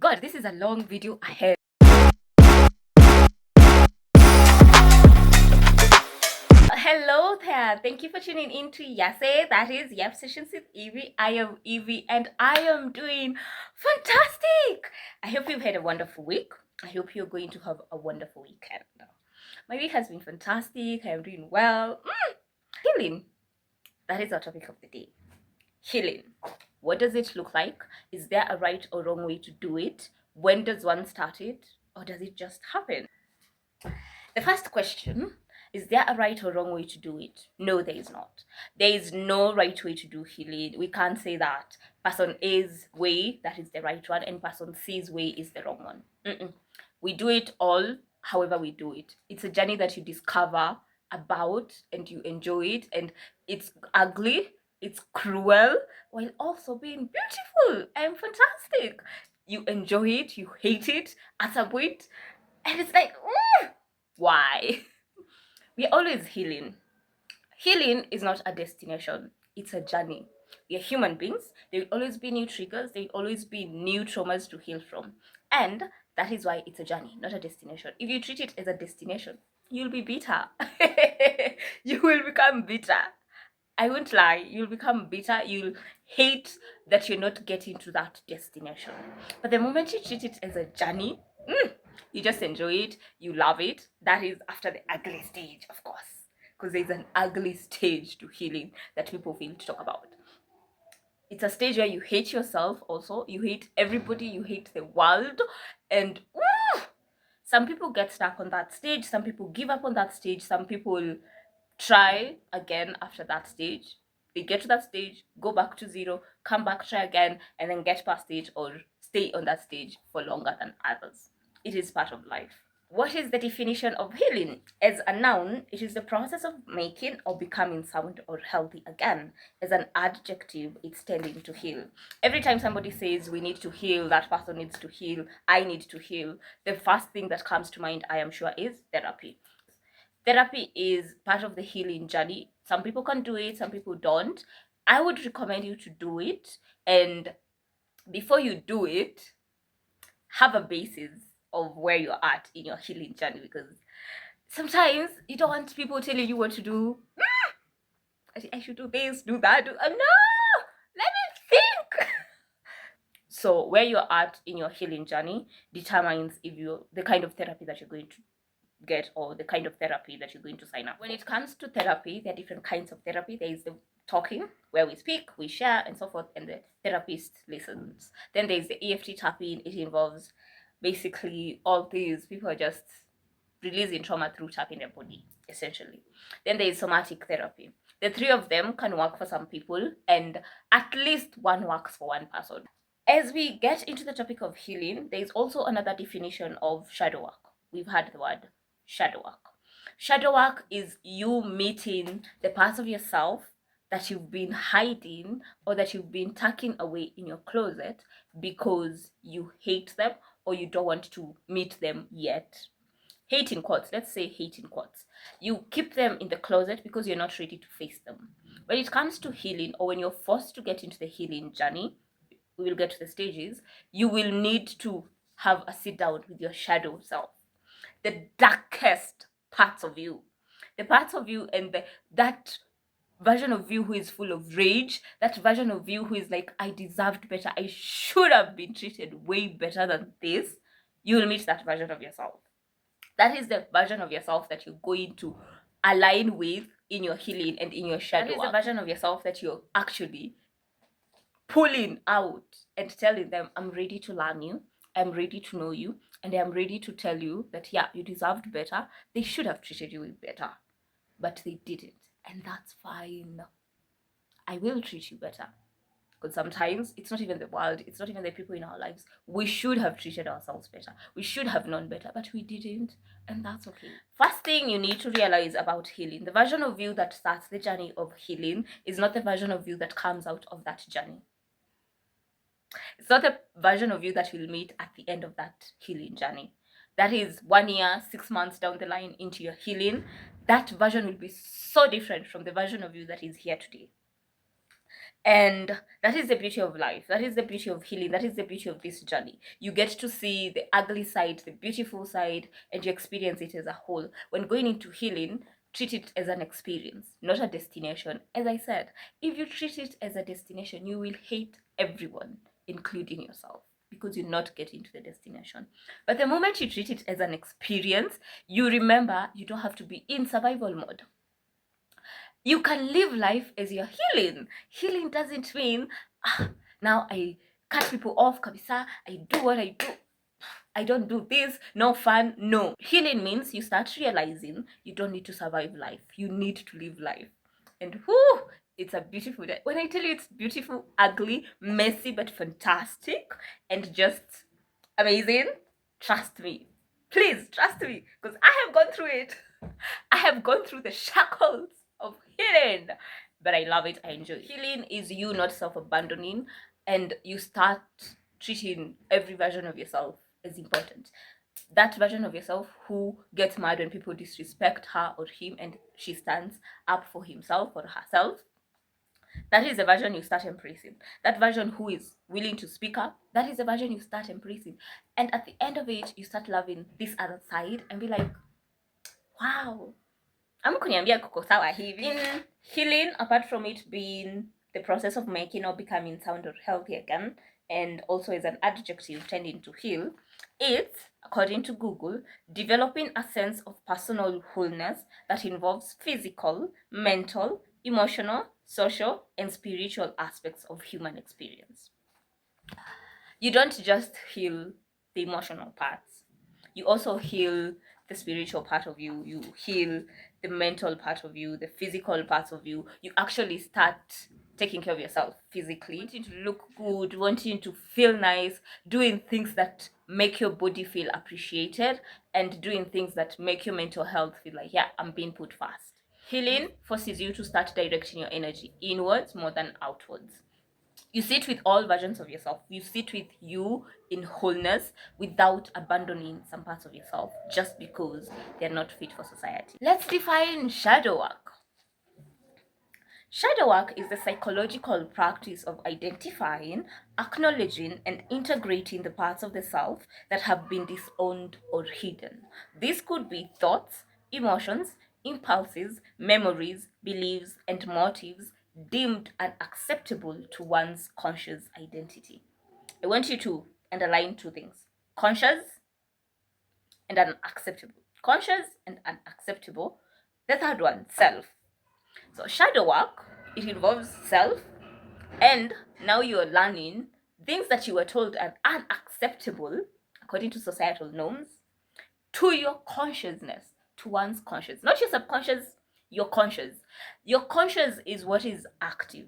God, this is a long video ahead. Hello there. Thank you for tuning in to Yase. That is Yep Sessions with Evie. I am Evie and I am doing fantastic. I hope you've had a wonderful week. I hope you're going to have a wonderful weekend. My week has been fantastic. I am doing well. Healing. That is our topic of the day. Healing. What does it look like? Is there a right or wrong way to do it? When does one start it? Or does it just happen? The first question, is there a right or wrong way to do it? No, there is not. There is no right way to do healing. We can't say that person A's way, that is the right one, and person C's way is the wrong one. We do it all however we do it. It's a journey that you discover about and you enjoy it, and it's ugly, it's cruel, while also being beautiful and fantastic. You enjoy it, you hate it at some point, and it's like, why? We're always healing. Healing is not a destination, it's a journey. We are human beings. There will always be new triggers, there will always be new traumas to heal from. And that is why it's a journey, not a destination. If you treat it as a destination, you'll be bitter. You will become bitter. I won't lie, you'll become bitter. You'll hate that you're not getting to that destination. But the moment you treat it as a journey, you just enjoy it, you love it. That is after the ugly stage, of course, because there's an ugly stage to healing that people fail to talk about. It's a stage where you hate yourself also, you hate everybody, you hate the world, and some people get stuck on that stage, some people give up on that stage, some people try again after that stage. They get to that stage, go back to zero, come back, try again, and then get past it or stay on that stage for longer than others. It is part of life. What is the definition of healing? As a noun, it is the process of making or becoming sound or healthy again. As an adjective, it's tending to heal. Every time somebody says we need to heal, that person needs to heal, I need to heal, the first thing that comes to mind, I am sure, is therapy. Therapy is part of the healing journey. Some people can do it, some people don't. I would recommend you to do it, and before you do it, have a basis of where you're at in your healing journey, because sometimes you don't want people telling you what to do. I should do this, do that, no, let me think. So where you're at in your healing journey determines if you the kind of therapy that you're going to get or the kind of therapy that you're going to sign up. When it comes to therapy, there are different kinds of therapy. There is the talking, where we speak, we share, and so forth, and the therapist listens. Then there's the EFT tapping. It involves basically all these people are just releasing trauma through tapping their body, essentially. Then there is somatic therapy. The three of them can work for some people, and at least one works for one person. As we get into the topic of healing, there is also another definition of shadow work. We've heard the word shadow work. Shadow work is you meeting the parts of yourself that you've been hiding or that you've been tucking away in your closet because you hate them or you don't want to meet them yet. Hate in quotes, let's say hate in quotes. You keep them in the closet because you're not ready to face them. When it comes to healing, or when you're forced to get into the healing journey, we will get to the stages, you will need to have a sit down with your shadow self, the darkest parts of you, the parts of you and that version of you who is full of rage, that version of you who is like, I deserved better, I should have been treated way better than this. You will meet that version of yourself. That is the version of yourself that you're going to align with in your healing and in your shadow. That is the version of yourself that you're actually pulling out and telling them, I'm ready to learn you, I'm ready to know you, and I'm ready to tell you that, yeah, you deserved better. They should have treated you better, but they didn't. And that's fine. I will treat you better. Because sometimes it's not even the world, it's not even the people in our lives. We should have treated ourselves better. We should have known better, but we didn't. And that's okay. First thing you need to realize about healing, the version of you that starts the journey of healing is not the version of you that comes out of that journey. It's not a version of you that you'll meet at the end of that healing journey. That is 1 year, 6 months down the line into your healing. That version will be so different from the version of you that is here today. And that is the beauty of life. That is the beauty of healing. That is the beauty of this journey. You get to see the ugly side, the beautiful side, and you experience it as a whole. When going into healing, treat it as an experience, not a destination. As I said, if you treat it as a destination, you will hate everyone, including yourself, because you're not getting to the destination. But the moment you treat it as an experience, you remember you don't have to be in survival mode. You can live life as you're healing. Healing doesn't mean now I cut people off kabisa, I do what I do, I don't do this, no fun. No, healing means you start realizing you don't need to survive life, you need to live life. And whoo, it's a beautiful day. When I tell you it's beautiful, ugly, messy, but fantastic and just amazing, trust me. Please trust me, because I have gone through it. I have gone through the shackles of healing, but I love it. I enjoy it. Healing is you not self-abandoning, and you start treating every version of yourself as important. That version of yourself who gets mad when people disrespect her or him and she stands up for himself or herself, that is the version you start embracing. That version who is willing to speak up, that is the version you start embracing. And at the end of it, you start loving this other side and be like, wow, I'm kuniambia kuko sawa hivi. In healing, apart from it being the process of making or becoming sound or healthy again, and also as an adjective tending to heal, it's, according to Google, developing a sense of personal wholeness that involves physical, mental, emotional, social, and spiritual aspects of human experience. You don't just heal the emotional parts, you also heal the spiritual part of you, you heal the mental part of you, the physical parts of you. You actually start taking care of yourself physically, wanting to look good, wanting to feel nice, doing things that make your body feel appreciated, and doing things that make your mental health feel like, yeah, I'm being put first. Healing forces you to start directing your energy inwards more than outwards. You sit with all versions of yourself. You sit with you in wholeness without abandoning some parts of yourself just because they're not fit for society. Let's define shadow work. Shadow work is the psychological practice of identifying, acknowledging, and integrating the parts of the self that have been disowned or hidden. This could be thoughts, emotions, impulses, memories, beliefs, and motives deemed unacceptable to one's conscious identity. I want you to underline two things: conscious and unacceptable. Conscious and unacceptable. The third one, self. So shadow work, it involves self, and now you are learning things that you were told are unacceptable according to societal norms to your consciousness, to one's conscious, not your subconscious, your conscious. Your conscious is what is active,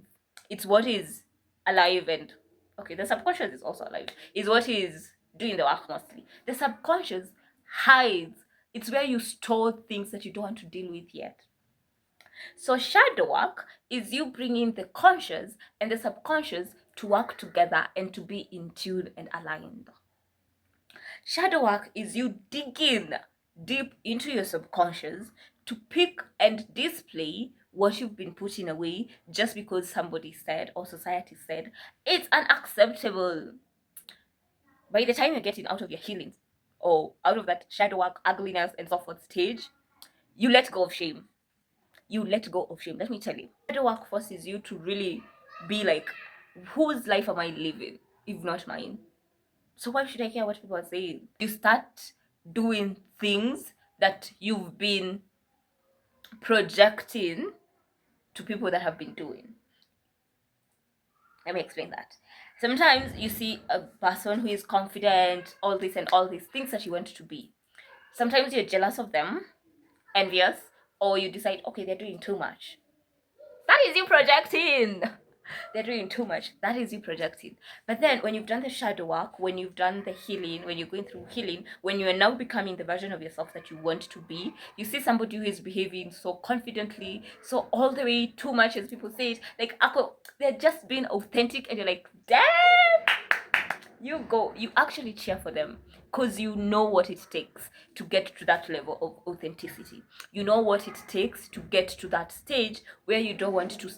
it's what is alive, and okay, the subconscious is also alive, is what is doing the work mostly. The subconscious hides, it's where you store things that you don't want to deal with yet. So shadow work is you bringing the conscious and the subconscious to work together and to be in tune and aligned. Shadow work is you digging deep into your subconscious to pick and display what you've been putting away just because somebody said or society said it's unacceptable. By the time you're getting out of your healings or out of that shadow work, ugliness, and so forth stage, you let go of shame. You let go of shame. Let me tell you, shadow work forces you to really be like, whose life am I living if not mine? So why should I care what people are saying? You start doing things that you've been projecting to people that have been doing. Let me explain that. Sometimes you see a person who is confident, all this and all these things that you want to be. Sometimes you're jealous of them, envious, or you decide, okay, they're doing too much. That is you projecting. They're doing too much. That is you projecting. But then when you've done the shadow work, when you've done the healing, when you're going through healing, when you are now becoming the version of yourself that you want to be, you see somebody who is behaving so confidently, so all the way too much, as people say it, like they're just being authentic, and you're like, damn, you actually cheer for them because you know what it takes to get to that level of authenticity. You know what it takes to get to that stage where you don't want to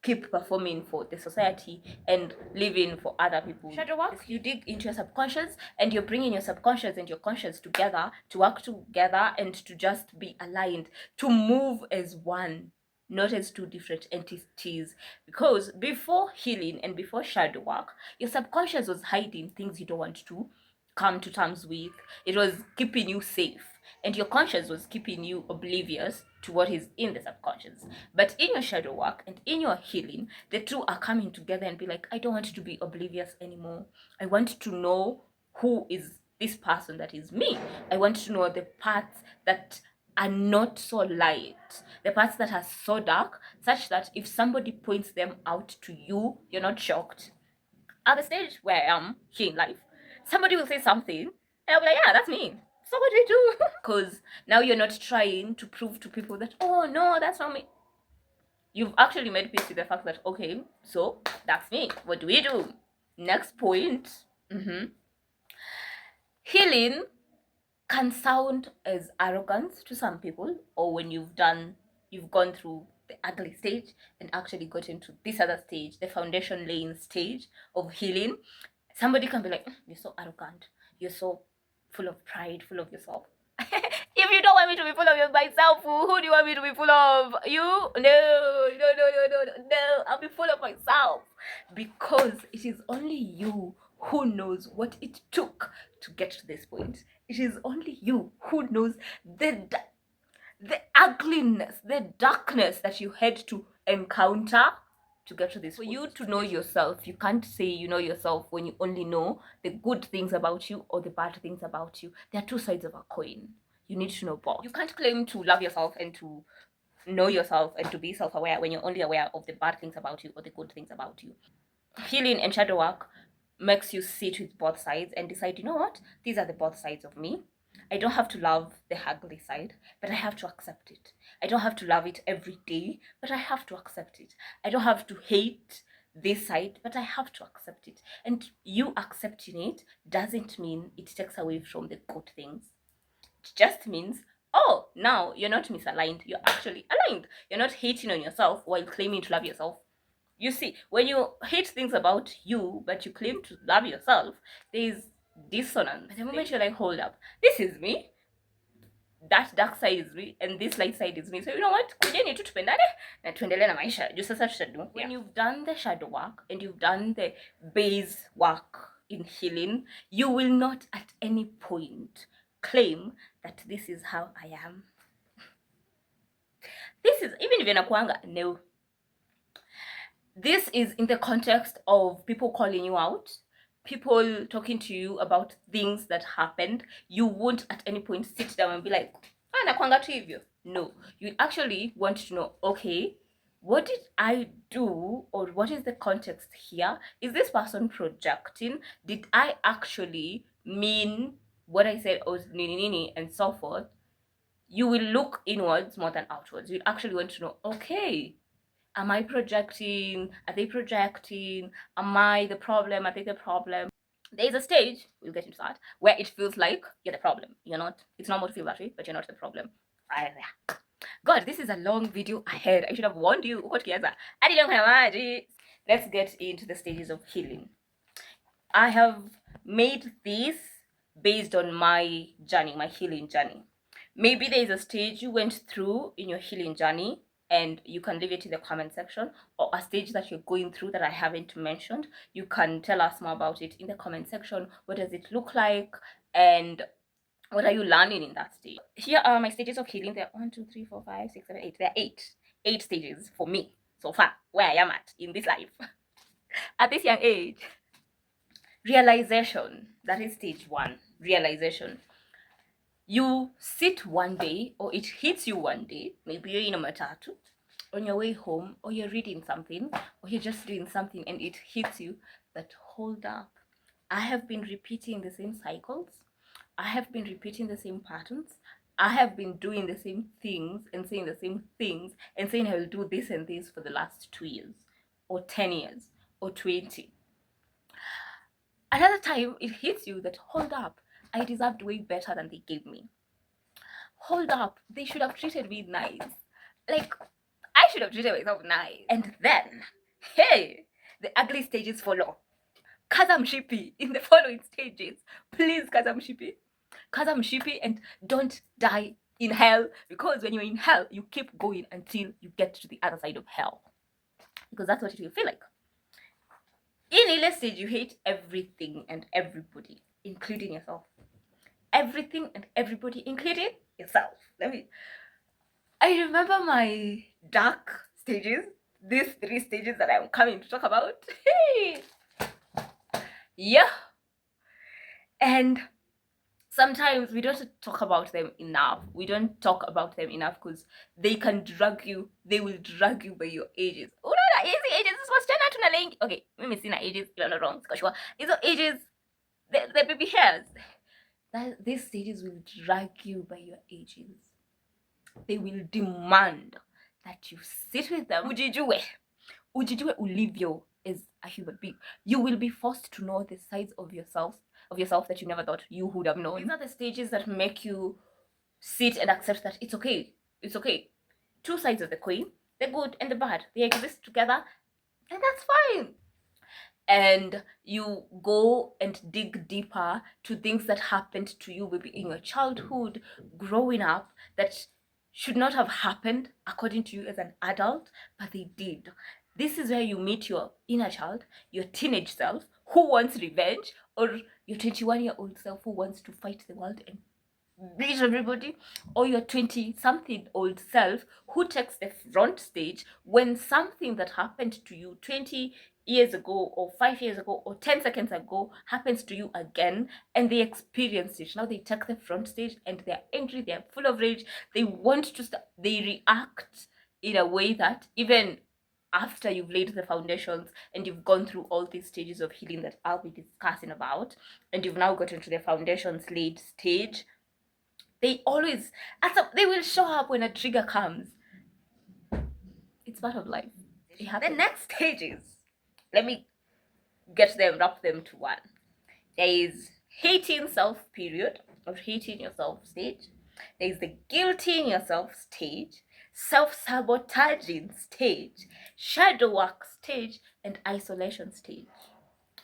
keep performing for the society and living for other people. Shadow work, you dig into your subconscious and you're bringing your subconscious and your conscious together to work together and to just be aligned, to move as one, not as two different entities. Because before healing and before shadow work, your subconscious was hiding things you don't want to come to terms with. It was keeping you safe, and your conscious was keeping you oblivious to what is in the subconscious. But in your shadow work and in your healing, the two are coming together and be like, I don't want to be oblivious anymore. I want to know who is this person that is me. I want to know the parts that are not so light, the parts that are so dark, such that if somebody points them out to you, you're not shocked. At the stage where I am here in life, somebody will say something, and I'll be like, yeah, that's me. So what do we do? Because now you're not trying to prove to people that, oh no, that's not me. You've actually made peace with the fact that, okay, so that's me. What do we do? Next point. Healing can sound as arrogance to some people, or when you've gone through the ugly stage and actually got into this other stage, the foundation laying stage of healing. Somebody can be like, you're so arrogant, you're so full of pride, full of yourself. If you don't want me to be full of myself, who do you want me to be full of? You? No, I'll be full of myself, because it is only you who knows what it took to get to this point. It is only you who knows the ugliness, the darkness that you had to encounter to get to this. For you to know yourself, you can't say you know yourself when you only know the good things about you or the bad things about you. There are two sides of a coin. You need to know both. You can't claim to love yourself and to know yourself and to be self-aware when you're only aware of the bad things about you or the good things about you. Healing and shadow work makes you sit with both sides and decide, you know what, these are the both sides of me. I don't have to love the ugly side, but I have to accept it. I don't have to love it every day, but I have to accept it. I don't have to hate this side, but I have to accept it. And you accepting it doesn't mean it takes away from the good things. It just means, oh, now you're not misaligned, you're actually aligned. You're not hating on yourself while claiming to love yourself. You see, when you hate things about you, but you claim to love yourself, there is dissonance. But the moment you're like, hold up, this is me, that dark side is me, and this light side is me. So you know what? Kujeni tu tupendane na tuendelee na maisha. Juu sasa tutadu. When you've done the shadow work and you've done the base work in healing, you will not at any point claim that this is how I am. This is, even if you're nakuanga, no. This is in the context of people calling you out, people talking to you about things that happened. You won't at any point sit down and be like, ah, nakwanga tu hivyo. No, you actually want to know, okay, what did I do, or what is the context here? Is this person projecting? Did I actually mean what I said, or nini nini, and so forth? You will look inwards more than outwards. You actually want to know, okay, am I projecting? Are they projecting? Am I the problem? Are they the problem? There's a stage, we'll get into that, where it feels like you're the problem. You're not. It's normal to feel that way, but you're not the problem. God, this is a long video ahead. I should have warned you. Let's get into the stages of healing. I have made this based on my journey, my healing journey. Maybe there is a stage you went through in your healing journey and you can leave it in the comment section, or a stage that you're going through that I haven't mentioned. You can tell us more about it in the comment section. What does it look like, and what are you learning in that stage? Here are my stages of healing. There are 1, 2, 3, 4, 5, 6, 7, 8. There are eight stages for me so far, where I am at in this life at this young age. Realization, that is stage 1. Realization. You sit one day, or it hits you one day, maybe you're in a matatu on your way home, or you're reading something, or you're just doing something, and it hits you that, hold up, I have been repeating the same cycles, I have been repeating the same patterns, I have been doing the same things and saying the same things and saying I will do this and this for the last 2 years or 10 years or 20. Another time it hits you that, hold up, I deserved way better than they gave me. Hold up, they should have treated me nice. Like, I should have treated myself nice. And then, hey, the ugly stages follow. Kaza mshipi in the following stages. Please, kaza mshipi. Kaza mshipi and don't die in hell, because when you're in hell, you keep going until you get to the other side of hell. Because that's what it will feel like. In ile stage, you hate everything and everybody, including yourself. Everything and everybody, including yourself. I remember my dark stages, these 3 stages that I'm coming to talk about. Yeah. And sometimes we don't talk about them enough. We don't talk about them enough because they can drag you. They will drag you by your ages. Oh no, easy ages. This was turned out to link. Okay, mimi sina ages. You're not wrong. Sure. These are ages. The baby hairs. These stages will drag you by your ages. They will demand that you sit with them. Ujijue ulivyo as a human being. You will be forced to know the sides of yourself that you never thought you would have known. These are the stages that make you sit and accept that it's okay. It's okay. 2 sides of the coin, the good and the bad. They exist together, and that's fine. And you go and dig deeper to things that happened to you maybe in your childhood, growing up, that should not have happened according to you as an adult, but they did. This is where you meet your inner child, your teenage self who wants revenge, or your 21-year-old self who wants to fight the world and beat everybody, or your 20-something-old self who takes the front stage when something that happened to you 20 years ago or 5 years ago or 10 seconds ago happens to you again, and they experience it. Now they take the front stage and they're angry, they're full of rage, they want to they react in a way that even after you've laid the foundations and you've gone through all these stages of healing that I'll be discussing about, and you've now gotten to the foundations laid stage, they always, they will show up when a trigger comes. It's part of life. The next stages, let me wrap them to one. There is hating self period, or hating yourself stage. There is the guilting yourself stage, self-sabotaging stage, shadow work stage, and isolation stage.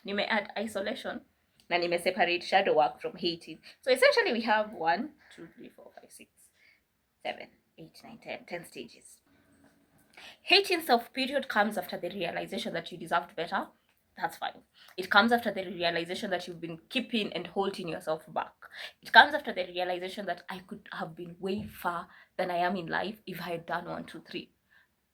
Nime add isolation na nime separate shadow work from hating. So essentially we have 1, 2, 3, 4, 5, 6, 7, 8, 9, 10 stages. Hating self period comes after the realization that you deserved better. That's fine. It comes after the realization that you've been keeping and holding yourself back. It comes after the realization that I could have been way far than I am in life if I had done 1, 2, 3.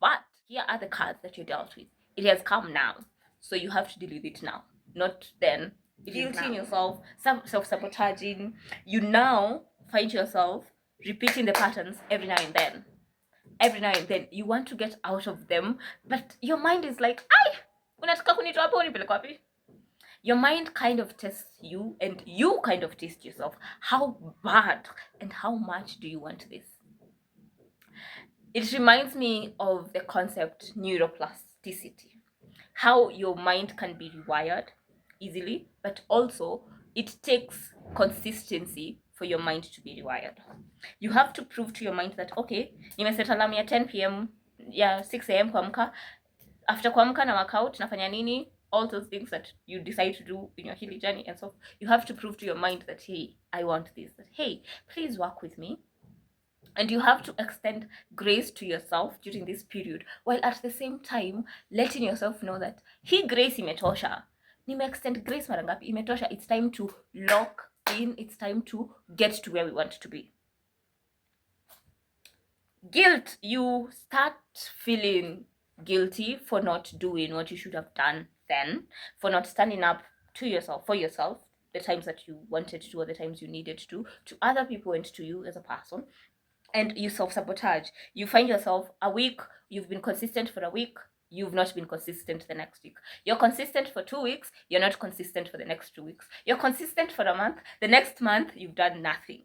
But here are the cards that you dealt with. It has come now, so you have to deal with it now, not then. Guilting yourself, self-sabotaging. You now find yourself repeating the patterns every now and then. Every now and then you want to get out of them, but your mind is like, unataka kunitoa hapo unipeleke wapi? Your mind kind of tests you, and you kind of test yourself. How bad and how much do you want this? It reminds me of the concept neuroplasticity, how your mind can be rewired easily, but also it takes consistency for your mind to be rewired. You have to prove to your mind that, okay, nimeset alarm ya 10 p.m. ya 6 a.m. kuamka. After kuamka na workout nafanya nini? All those things that you decide to do in your healing journey. And so you have to prove to your mind that, hey, I want this. That, hey, please work with me. And you have to extend grace to yourself during this period, while at the same time letting yourself know that hii grace imetosha. Nime extend grace mara ngapi? Imetosha. It's time to lock in. It's time to get to where we want to be. Guilt. You start feeling guilty for not doing what you should have done then, for not standing up to yourself, for yourself, the times that you wanted to, or the times you needed to other people and to you as a person. And you self-sabotage. You find yourself a week, you've been consistent for a week, you've not been consistent the next week. You're consistent for 2 weeks, you're not consistent for the next 2 weeks. You're consistent for a month, the next month you've done nothing.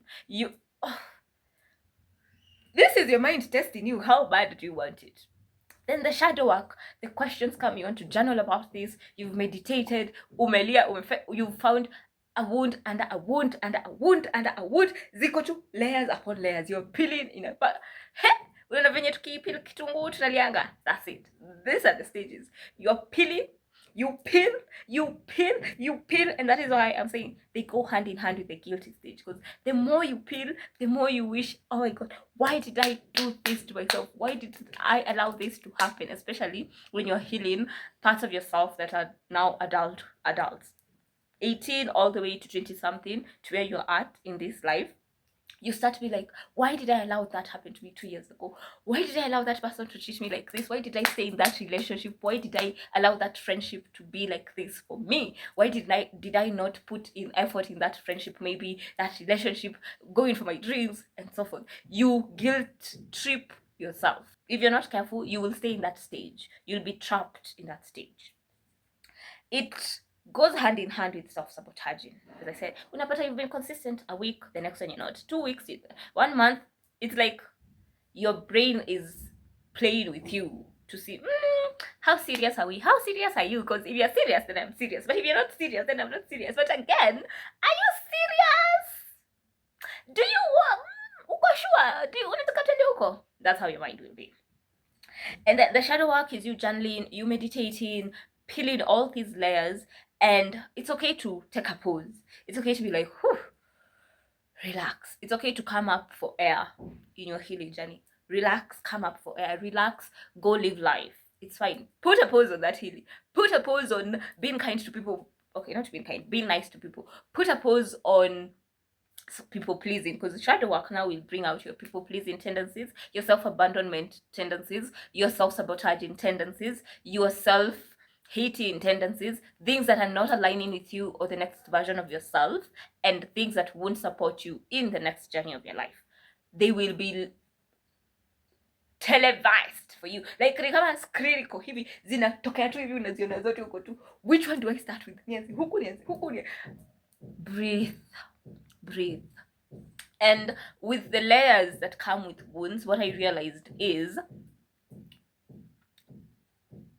This is your mind testing you. How bad do you want it? Then the shadow work, the questions come. You want to journal about this. You've meditated, you've found a wound under a wound under a wound under a wound. Ziko tu layers upon layers. You're peeling in a Unaona venye tukipil kitunguu tunalianga. That's it. These are the stages. You're peeling, you peel, you peel, you peel, and that is why I'm saying they go hand in hand with the guilty stage. Because the more you peel, the more you wish, oh my god, why did I do this to myself? Why did I allow this to happen? Especially when you're healing parts of yourself that are now adults. 18 all the way to 20 something, to where you're at in this life. You start to be like, why did I allow that happen to me 2 years ago? Why did I allow that person to treat me like this? Why did I stay in that relationship? Why did I allow that friendship to be like this for me? Why did I not put in effort in that friendship, maybe that relationship, going for my dreams and so forth? You guilt trip yourself. If you're not careful, you will stay in that stage. You'll be trapped in that stage. It goes hand in hand with self-sabotaging. As I said, unapata you've been consistent a week, the next one you're not. 2 weeks, 1 month, it's like your brain is playing with you to see, how serious are we? How serious are you? Because if you're serious, then I'm serious. But if you're not serious, then I'm not serious. But again, are you serious? Do you want? Uko sure? Do you want to cut uko? That's how your mind will be. And the shadow work is you journaling, you meditating, peeling all these layers. And it's okay to take a pause. It's okay to be like, whew, relax. It's okay to come up for air in your healing journey. Relax, come up for air. Relax, go live life. It's fine. Put a pause on that healing. Put a pause on being kind to people. Okay, not being kind, being nice to people. Put a pause on people pleasing, because the shadow work now will bring out your people pleasing tendencies, your self-abandonment tendencies, your self-sabotaging tendencies, your self-hating tendencies, things that are not aligning with you or the next version of yourself, and things that won't support you in the next journey of your life. They will be televised for you, like ni kama screen iko hivi zinatokea tu hivi, unaziona zote huko tu. Which one do I start with? Nianze huku, nianze huku, breathe. And with the layers that come with wounds, what I realized is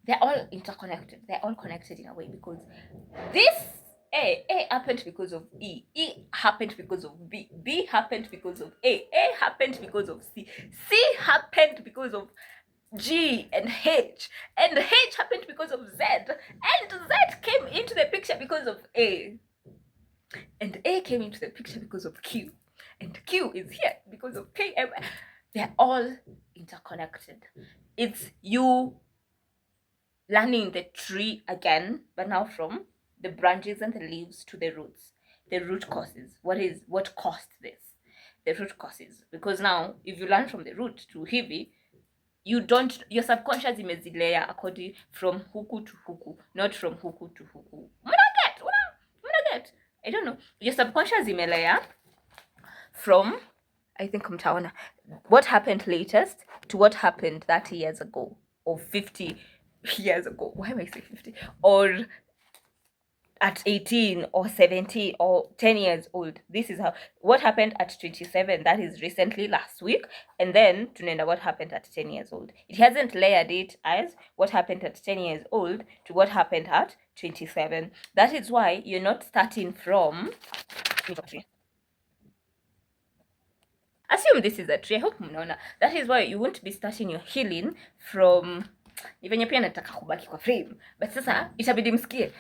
they're all interconnected. They're all connected in a way, because this A happened because of E happened because of B happened because of A happened because of C happened because of G and H happened because of Z, and Z came into the picture because of A, and A came into the picture because of Q, and Q is here because of K. They're all interconnected. It's you learning the tree again, but now from the branches and the leaves to the roots. The root causes. What caused this? The root causes. Because now, if you learn from the root to Evie, your subconscious imezilea according from huku to huku, not from huku to huku. Muna get? I don't know. Your subconscious imelea from, I think mtaona, what happened latest to what happened 30 years ago or 50 years ago. Why am I saying 50? Or at 18 or 17 or 10 years old. This is how what happened at 27, that is recently last week, and then tunaenda what happened at 10 years old. It hasn't layered it as what happened at 10 years old to what happened at 27. That is why you're not starting from, assume this is a tree. I hope mnaona. That is why you won't be starting your healing from, ni venye pia nataka kubaki kwa frame, but sasa itabidi msikie.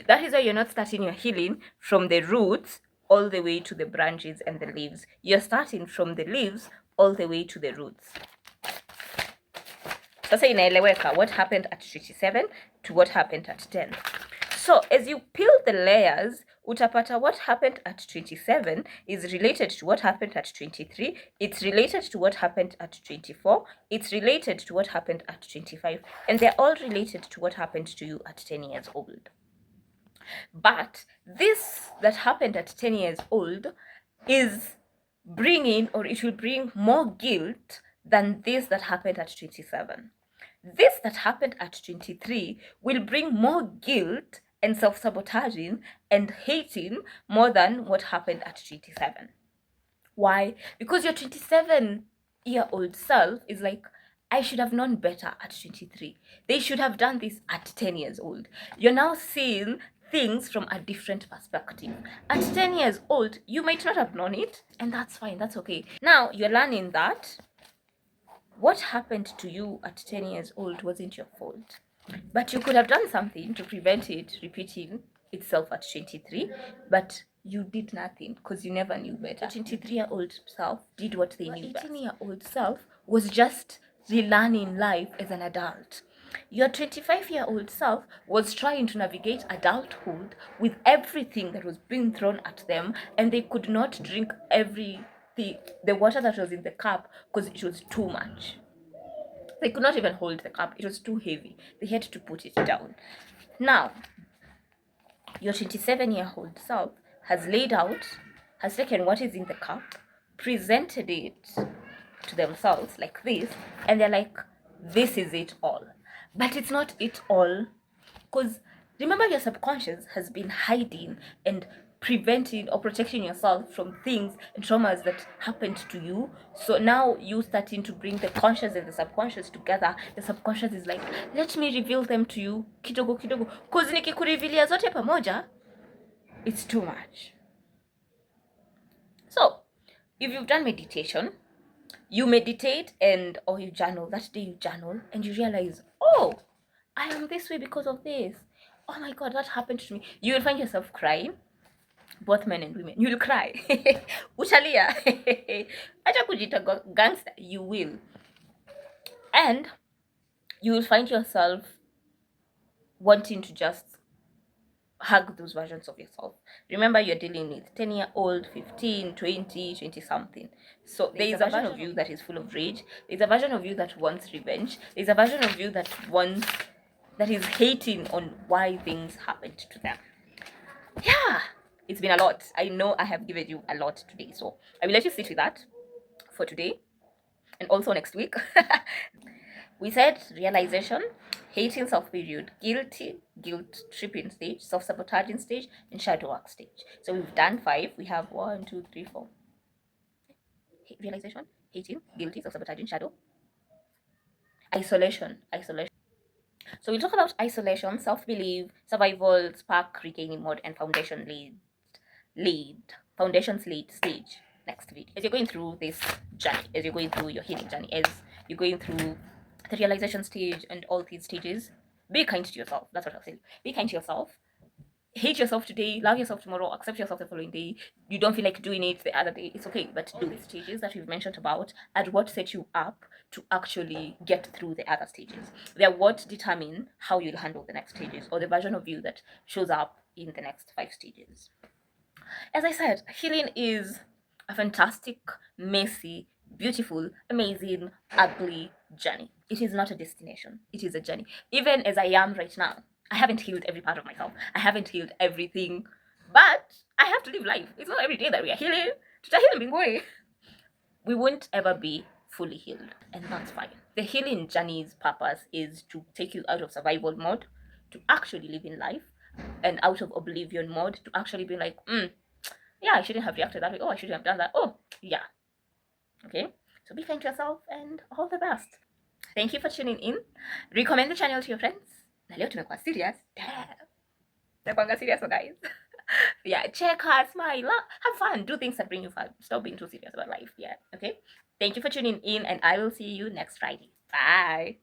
That is why you're not starting your healing from the roots all the way to the branches and the leaves. You're starting from the leaves all the way to the roots. Sasa inaeleweka what happened at 27 to what happened at 10. So as you peel the layers, utapata what happened at 27 is related to what happened at 23. It's related to what happened at 24. It's related to what happened at 25. And they're all related to what happened to you at 10 years old. But this that happened at 10 years old is bringing, or it will bring more guilt than this that happened at 27. This that happened at 23 will bring more guilt and self-sabotaging and hating more than what happened at 27. Why? Because your 27-year-old self is like, I should have known better at 23. They should have done this at 10 years old. You're now seeing things from a different perspective. At 10 years old, you might not have known it, and that's fine, that's okay. Now you're learning that what happened to you at 10 years old wasn't your fault, but you could have done something to prevent it repeating itself at 23, but you did nothing because you never knew better. Your 23-year-old self did what they knew best. Your 18-year-old self was just relearning life as an adult. Your 25-year-old self was trying to navigate adulthood with everything that was being thrown at them, and they could not drink the water that was in the cup because it was too much. They could not even hold the cup, it was too heavy. They had to put it down. Now, your 27-year-old self has laid out, has taken what is in the cup, presented it to themselves like this, and they're like, this is it all. But it's not it all, because remember, your subconscious has been hiding and preventing or protecting yourself from things and traumas that happened to you. So now you starting to bring the conscious and the subconscious together. The subconscious is like, let me reveal them to you kidogo kidogo, because nikikurevealia zote pamoja, it's too much. So if you've done meditation, you meditate and or you journal. That day you journal and you realize, oh, I am this way because of this. Oh my god, that happened to me. You will find yourself crying, both men and women. You will cry. Utalia. Acha kujita gangster. You will. And you will find yourself wanting to just hug those versions of yourself. Remember, you're dealing with 10-year-old, 15, 20, 20 something. So there is a version of you that is full of rage. There's a version of you that wants revenge. There's a version of you that is hating on why things happened to them. Yeah, it's been a lot. I know I have given you a lot today, so I will let you sit with that for today and also next week. We said realization, hating self period, guilt tripping stage, self sabotaging stage, and shadow work stage. So we've done 5. We have 1, 2, 3, 4. Realization, hating, guilty, self sabotaging, shadow, isolation. So we'll talk about isolation, self belief, survival, spark, regaining mode, and foundations lead stage next video. As you're going through this journey, as you're going through your healing journey, as you're going through the realization stage and all these stages, be kind to yourself. That's what I'll say. Be kind to yourself. Hate yourself today, love yourself tomorrow, accept yourself the following day. You don't feel like doing it the other day, it's okay, but do the stages that we've mentioned about and what set you up to actually get through the other stages. They're what determine how you'll handle the next stages or the version of you that shows up in the next 5 stages. As I said, healing is a fantastic, messy, beautiful, amazing, ugly journey. It is not a destination, it is a journey. Even as I am right now, I haven't healed every part of myself. I haven't healed everything, but I have to live life. It's not every day that we are healing. We won't ever be fully healed, and that's fine. The healing journey's purpose is to take you out of survival mode to actually live in life, and out of oblivion mode to actually be like, yeah, I shouldn't have reacted that way. Oh, I shouldn't have done that. Oh, yeah. Okay? So be kind to yourself and all the best. Thank you for tuning in. Recommend the channel to your friends. Na leo tumekuwa serious. Nakwanga serious, guys. Yeah, check her, smile, have fun, do things that bring you fun. Stop being too serious about life. Yeah, okay? Thank you for tuning in, and I will see you next Friday. Bye.